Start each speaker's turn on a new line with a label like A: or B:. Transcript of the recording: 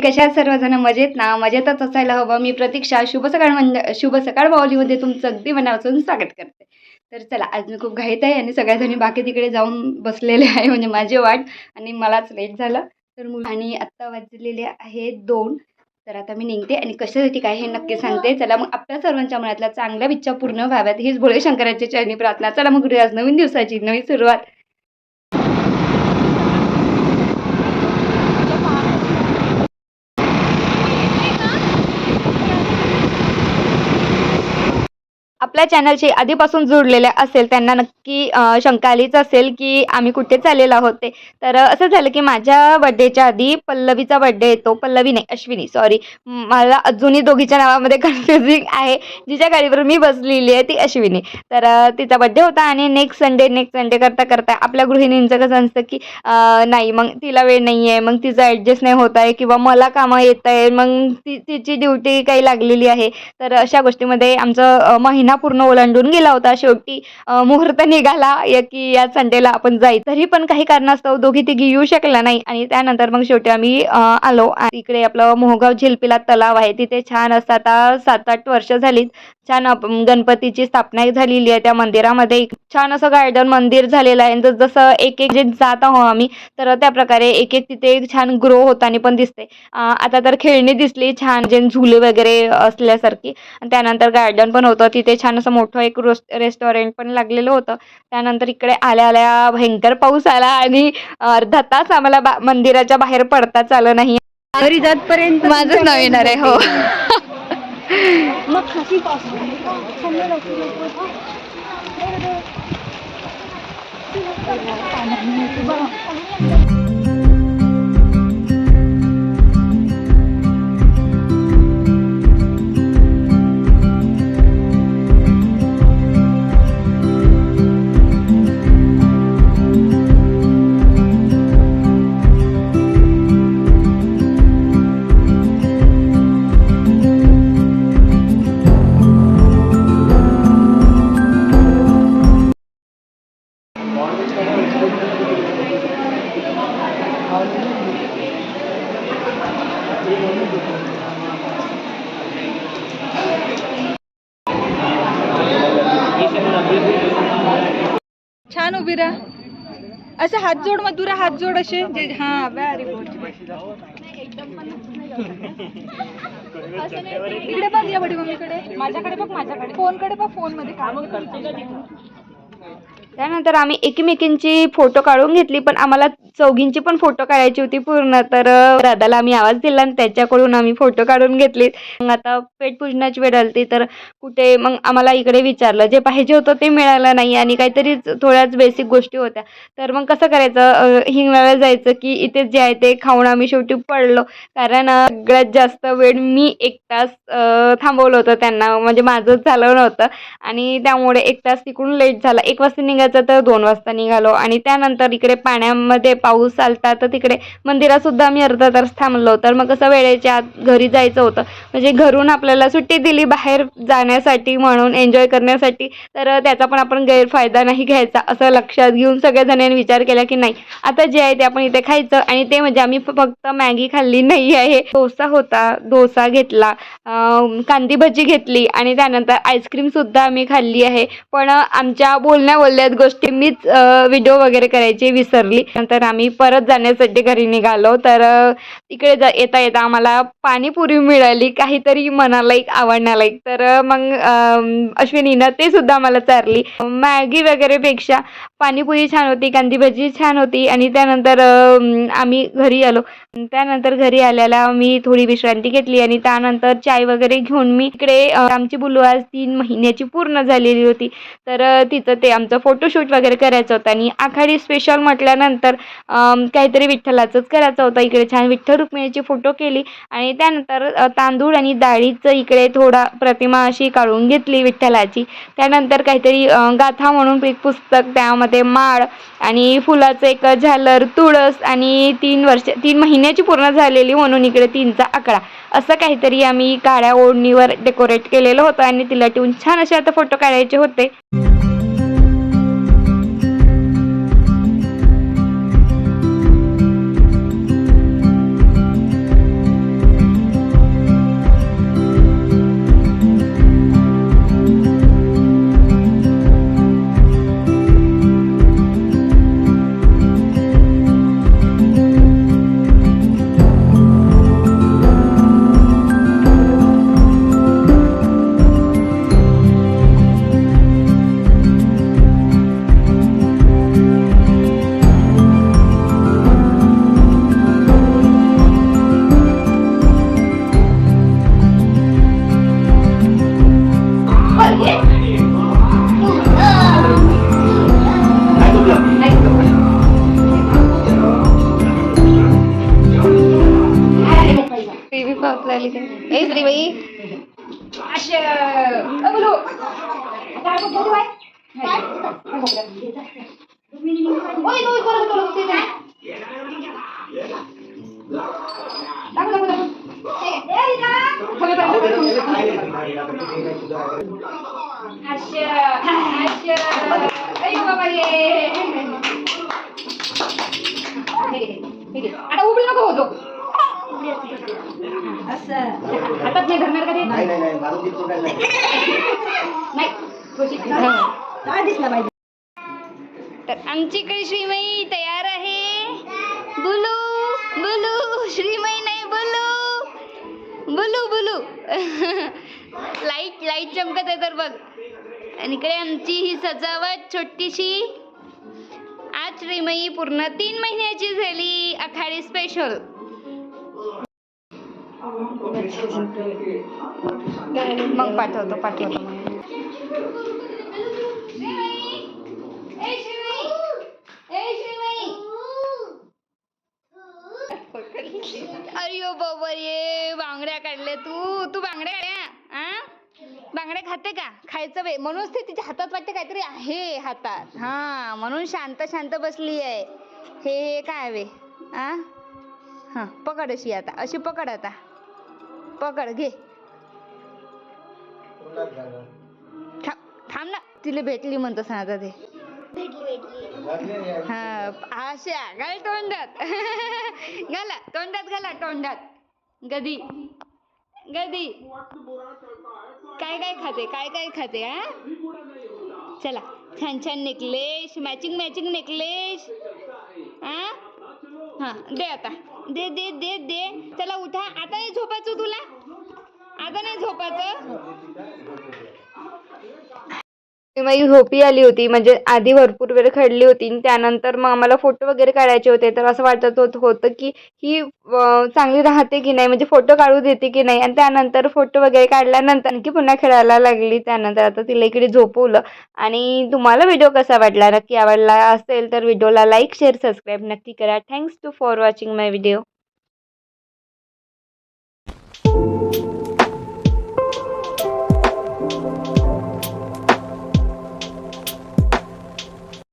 A: कशा आहात सर्वजण? मजेत ना? मजेतच असायला हवं. मी प्रतीक्षा शुभ सकाळ माऊलीमध्ये तुमचं अगदी मनापासून स्वागत करते. तर चला, आज मी खूप घाईत आहे आणि सगळ्याजणी बाकी तिकडे जाऊन बसलेले आहे म्हणजे माझी वाट, आणि मलाच लेट झालं. तर आणि आत्ता वाजलेले आहेत 2. तर आता मी निघते आणि कशासाठी काय हे नक्की सांगते. चला मग, आपल्या सर्वांच्या मनातल्या चांगल्या इच्छा पूर्ण व्हाव्यात हीच भोळे शंकराच्या चरणी प्रार्थना. चला मग, आज नवीन दिवसाची नवी सुरुवात. आपल्या चॅनलशी आधीपासून जुळलेल्या असेल त्यांना नक्की शंका आलीच असेल की आम्ही कुठे चाललेलो आहोत ते. तर असं झालं की माझ्या बड्डेच्या आधी पल्लवीचा बड्डे येतो. पल्लवी नाही, अश्विनी, सॉरी. मला अजूनही दोघीच्या नावामध्ये कन्फ्युजिंग आहे. जिच्या गाडीवर मी बसलेली आहे ती अश्विनी. तर तिचा बड्डे होता आणि नेक्स्ट संडे करता करता आपल्या गृहिणींचं कसं असतं की नाही, मग तिला वेळ नाही आहे, मग तिचं ॲडजस्ट नाही होत आहे, किंवा मला कामं येत आहे, मग तिची ड्युटी काही लागलेली आहे. तर अशा गोष्टीमध्ये आमचं महिना पूर्ण ओलांडून गेला होता. शेवटी मुहूर्त निघाला की या संडेला आपण जायचं. तरी पण काही कारणास्तव दोघी तिघी येऊ शकला नाही आणि त्यानंतर मग शेवटी आम्ही आलो. इकडे आपलं मोहगाव झिलपिला तलाव आहे, तिथे छान असं आता 7-8 वर्ष झालीत छान गणपतीची स्थापना झालेली आहे. त्या मंदिरामध्ये छान असं गार्डन मंदिर झालेलं आहे. जसं एक जे जात आहो आम्ही, तर त्या प्रकारे एक तिथे छान ग्रो होताना पण दिसते. आता तर खेळणी दिसली छान, जे झुले वगैरे असल्यासारखी. आणि त्यानंतर गार्डन पण होतं तिथे, छान असं मोठं एक रेस्टॉरंट पण लागलेलं होतं. त्यानंतर इकडे आल्या आल्या भयंकर पाऊस आला आणि अर्धा तास आम्हाला मंदिराच्या बाहेर पडताच आलं नाही.
B: घरी जातपर्यंत
A: माझंच नाव येणार आहे. हो.
B: मग खासी पास छान उभी राहा. असं हात जोड, मधुरा हात जोड असे. हा, व्हेरी गुड. इकडे बघ, या बडी मम्मीकडे, माझ्याकडे बघ, माझ्याकडे फोनकडे बघ, फोन मध्ये काम करतो.
A: त्यानंतर आम्ही एकमेकींची फोटो काढून घेतली, पण आम्हाला चौघींची पण फोटो काढायची होती पूर्ण. तर दादाला आम्ही आवाज दिला आणि त्याच्याकडून आम्ही फोटो काढून घेतले. मग आता पेटपूजनाची वेळ आली तर कुठे मग आम्हाला इकडे विचारलं, जे पाहिजे होतं ते मिळालं नाही आणि काहीतरी थोड्याच बेसिक गोष्टी होत्या. तर मग कसं करायचं, हिंगण्याला जायचं की इथे जे आहे ते खाऊन आम्ही शेवटी पडलो. कारण सगळ्यात जास्त वेळ मी 1 तास थांबवलं होतं त्यांना, म्हणजे माझंच झालं नव्हतं आणि त्यामुळे 1 तास तिकडून लेट झाला. 1 वाजता निघायचं तर 2 वाजता निघालो. आणि त्यानंतर इकडे पाण्यामध्ये पाऊस आलता तर तिकडे मंदिरात सुद्धा आम्ही अर्धा तास थांबलो. तर मग कसं वेळेच्या आत घरी जायचं होतं, म्हणजे घरून आपल्याला सुट्टी दिली बाहेर जाण्यासाठी म्हणून, एन्जॉय करण्यासाठी. तर त्याचा पण आपण गैरफायदा नाही घ्यायचा असं लक्षात घेऊन सगळ्याजणांनी विचार केला की नाही, आता जे आहे ते आपण इथे खायचं. आणि ते म्हणजे आम्ही फक्त मॅगी खाल्ली नाही आहे, डोसा होता, डोसा घेतला, कांदी भजी घेतली आणि त्यानंतर आईस्क्रीम सुद्धा आम्ही खाल्ली आहे. पण आमच्या बोलण्यात गोष्टी मीच व्हिडिओ वगैरे करायची विसरली. नंतर आम्ही परत जाण्यासाठी घरी निघालो. तर इकडे येता येता आम्हाला पाणीपुरी मिळाली, काहीतरी मनालायक, आवडण्यालायक. तर मग अश्विनीनं ते सुद्धा आम्हाला चारली. मॅगी वगैरेपेक्षा पाणीपुरी छान होती, कांदी भजी छान होती. आणि त्यानंतर आम्ही घरी आलो. त्यानंतर घरी आल्याला मी थोडी विश्रांती घेतली आणि त्यानंतर चाय वगैरे घेऊन मी इकडे, आमची बुलू आज 3 महिन्याची पूर्ण झालेली होती. तर तिचं ते आमचं फोटोशूट वगैरे करायचं होतं आणि आखाडी स्पेशल म्हटल्यानंतर काहीतरी विठ्ठलाचंच करायचं होतं. इकडे छान विठ्ठल रुक्मिणीची फोटो केली आणि त्यानंतर तांदूळ आणि डाळीचं इकडे थोडा प्रतिमा अशी काढून घेतली विठ्ठलाची. त्यानंतर काहीतरी गाथा म्हणून एक पुस्तक, त्यामध्ये माळ आणि फुलाचं एक झालर, तुळस आणि 3 महिन्याची पूर्ण झालेली म्हणून इकडे 3चा आकडा, असं काहीतरी आम्ही काळ्या ओढणीवर डेकोरेट केलेलं होतं आणि तिला ठेवून छान असे आता फोटो काढायचे होते. श्रीबाई अशा बोलो काय बघतो बाय ओय ओय करू ते काय दाखव ए रीता अशा अरे बाबा ये ठीक आहे आता उभी नको होतो असं हातात नाही धरणार का ते नाही काय दिसला पाहिजे तर आमची इकडे श्रीमई तयार आहे बुलू बुलू श्रीमई नाही बुलू बुलू बुलू लाईट चमकत आहे तर बघ आणि इकडे आमची ही सजावट छोटीशी आज श्रीमई पूर्ण 3 महिन्याची झाली आखाडी स्पेशल मग पाठवतो अरे बाबा ये बांगड्या काढल्या तू बांगड्या काढल्या आ बांगड्या खाते का खायचं वे म्हणूनच ते तिच्या हातात वाटते काहीतरी आहे हातात हा म्हणून शांत बसली आहे हे काय वे आ हा पकड अशी पकड आता पकड घे थांब ना तिला भेटली म्हणतस ना आता ते हा अशा घाल तोंडात तोंडात गदी काय खाते हा चला छान नेकलेस मॅचिंग नेकलेस हा दे आता दे चला उठा आता नाही झोपायचं तुला माझी झोपी आली होती म्हणजे आधी भरपूर वेळ खेळली होती आणि त्यानंतर मग आम्हाला फोटो वगैरे काढायचे होते तर असं वाटत होतं की ही चांगली राहते की नाही म्हणजे फोटो काढू देते की नाही आणि त्यानंतर फोटो वगैरे काढल्यानंतर आणखी पुन्हा खेळायला लागली त्यानंतर आता तिला इकडे झोपवलं आणि तुम्हाला व्हिडिओ कसा वाटला नक्की आवडला असेल तर व्हिडिओला लाईक शेअर सबस्क्राईब नक्की करा thanks for watching my video